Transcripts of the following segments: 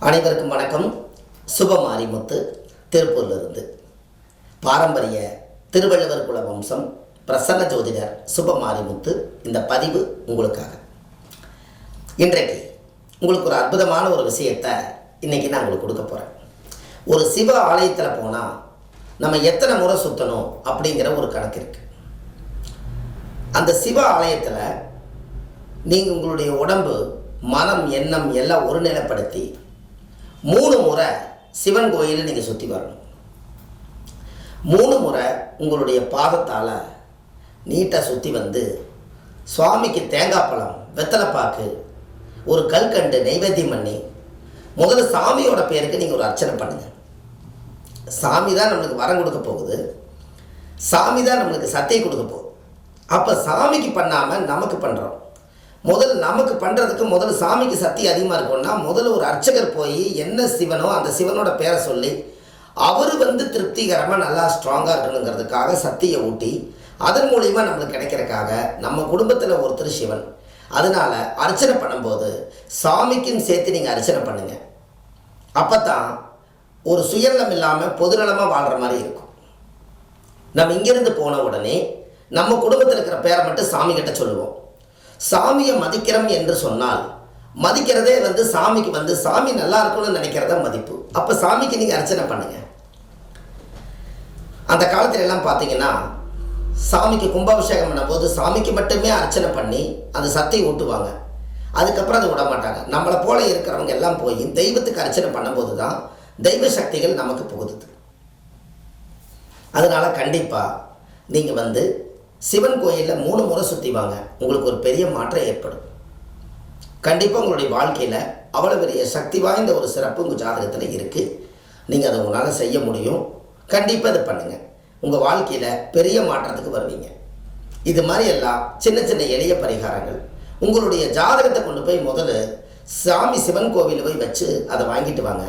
அனைவருக்கும் வணக்கம். சுபமாரிமுத்து திருப்பூரிலிருந்து. பாரம்பரிய திருவள்ளுவர் குல வம்சம் பிரசன்ன ஜோதிடர் சுபமாரிமுத்து. இந்த பதிவு உங்களுக்காக. இன்றைக்கு உங்களுக்கு ஒரு அற்புதமான ஒரு விஷயத்தை இன்றைக்கி நான் உங்களுக்கு கொடுக்க போகிறேன். ஒரு சிவ ஆலயத்தில் போனால் நம்ம எத்தனை முறை சுற்றணும் அப்படிங்கிற ஒரு கணக்கு இருக்குது. அந்த சிவ ஆலயத்தில் நீங்கள் உங்களுடைய உடம்பு, மனம், எண்ணம் எல்லாம் ஒருநிலைப்படுத்தி 3 முறை சிவன் கோயிலில் நீங்கள் சுற்றி வரணும். 3 முறை உங்களுடைய பாதத்தால் நீட்டாக சுற்றி வந்து சுவாமிக்கு தேங்காய் பழம், வெத்தலைப்பாக்கு, ஒரு கல்கண்டு நைவேத்தியம் பண்ணி முதல்ல சாமியோட பேருக்கு நீங்கள் ஒரு அர்ச்சனை பண்ணுங்கள். சாமி தான் நம்மளுக்கு வரம் கொடுக்க போகுது. சாமி தான் நம்மளுக்கு சத்தியம் கொடுக்க போகுது. அப்போ சாமிக்கு பண்ணாமல் நமக்கு பண்ணுறோம். முதல்ல நமக்கு பண்ணுறதுக்கு முதல்ல சாமிக்கு சக்தி அதிகமாக இருக்கும்னா முதல்ல ஒரு அர்ச்சகர் போய் என்ன சிவனோ அந்த சிவனோட பேரை சொல்லி அவர் திருப்திகரமாக நல்லா ஸ்ட்ராங்காக இருக்கணுங்கிறதுக்காக சக்தியை ஊட்டி அதன் மூலிமா நம்மளுக்கு கிடைக்கிறதுக்காக நம்ம குடும்பத்தில் ஒருத்தர் சிவன். அதனால் அர்ச்சனை பண்ணும்போது சாமிக்குன்னு சேர்த்து நீங்கள் அர்ச்சனை பண்ணுங்கள். அப்போ தான் ஒரு சுயநலம் இல்லாமல் பொதுநலமாக வாழ்கிற மாதிரி இருக்கும். நம்ம இங்கேருந்து போன உடனே நம்ம குடும்பத்தில் இருக்கிற பேரை மட்டும் சாமிக்கிட்ட சொல்லுவோம். சாமியை மதிக்கிறோம் என்று சொன்னால் மதிக்கிறதே சாமிக்கு சாமி நல்லா இருக்கணும்னு நினைக்கிறத மதிப்பு. அப்போ சாமிக்கு நீங்கள் அர்ச்சனை பண்ணுங்கள். அந்த காலத்துல எல்லாம் பார்த்தீங்கன்னா சாமிக்கு கும்பாபிஷேகம் பண்ணும்போது சாமிக்கு மட்டுமே அர்ச்சனை பண்ணி அந்த சத்தை ஊட்டுவாங்க. அதுக்கப்புறம் அதை விட மாட்டாங்க. நம்மளை போல இருக்கிறவங்க எல்லாம் போய் தெய்வத்துக்கு அர்ச்சனை பண்ணும்போது தான் தெய்வ சக்திகள் நமக்கு புகுதுது. அதனால் கண்டிப்பாக நீங்கள் சிவன் கோயிலில் 3 முறை சுற்றி வாங்க. உங்களுக்கு ஒரு பெரிய மாற்றம் ஏற்படும். கண்டிப்பாக உங்களுடைய வாழ்க்கையில் அவ்வளோ பெரிய சக்தி வாய்ந்த ஒரு சிறப்பு உங்கள் ஜாதகத்தில் இருக்குது. நீங்கள் அதை உங்களால் செய்ய முடியும். கண்டிப்பாக அதை பண்ணுங்கள். உங்கள் வாழ்க்கையில் பெரிய மாற்றத்துக்கு வருவீங்க. இது மாதிரி எல்லாம் சின்ன சின்ன எளிய பரிகாரங்கள் உங்களுடைய ஜாதகத்தை கொண்டு போய் முதல்ல சாமி சிவன் கோவிலில் போய் வச்சு அதை வாங்கிட்டு வாங்க.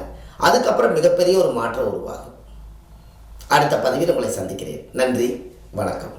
அதுக்கப்புறம் மிகப்பெரிய ஒரு மாற்றம் உருவாகும். அடுத்த பதிவில் உங்களை சந்திக்கிறேன். நன்றி, வணக்கம்.